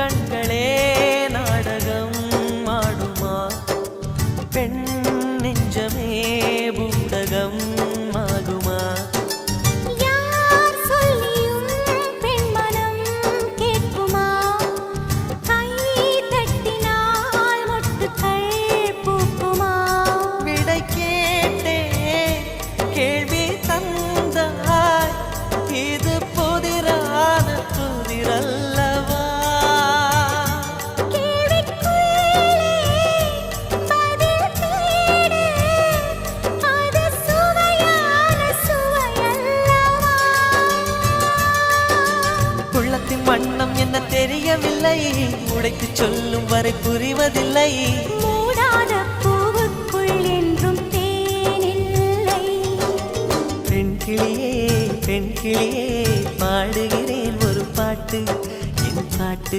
கண்களே நாடகம் ஆடுமா பெண் நெஞ்சமே பூடகம் ஆகுமா யார் சொல்லியும் பெண்மனம் கேட்குமா கை தட்டினால் மொட்டுக்கள் பூக்குமா விடை கேட்டே கேள்வி தந்தாய் இது புதிரான புதிரல்லவா கேள்விக்குள்ளே பதில் தேடு அது சுவையான சுவையல்லவா உள்ளத்தின் வண்ணம் என்ன தெரியவில்லை உடைத்து சொல்லும் வரை புரிவதில்லை மூடாத பூவுக்குள் என்றும் தேனில்லை பெண் கிளியே பாடுகிறேன் ஒரு பாட்டு என் பாட்டு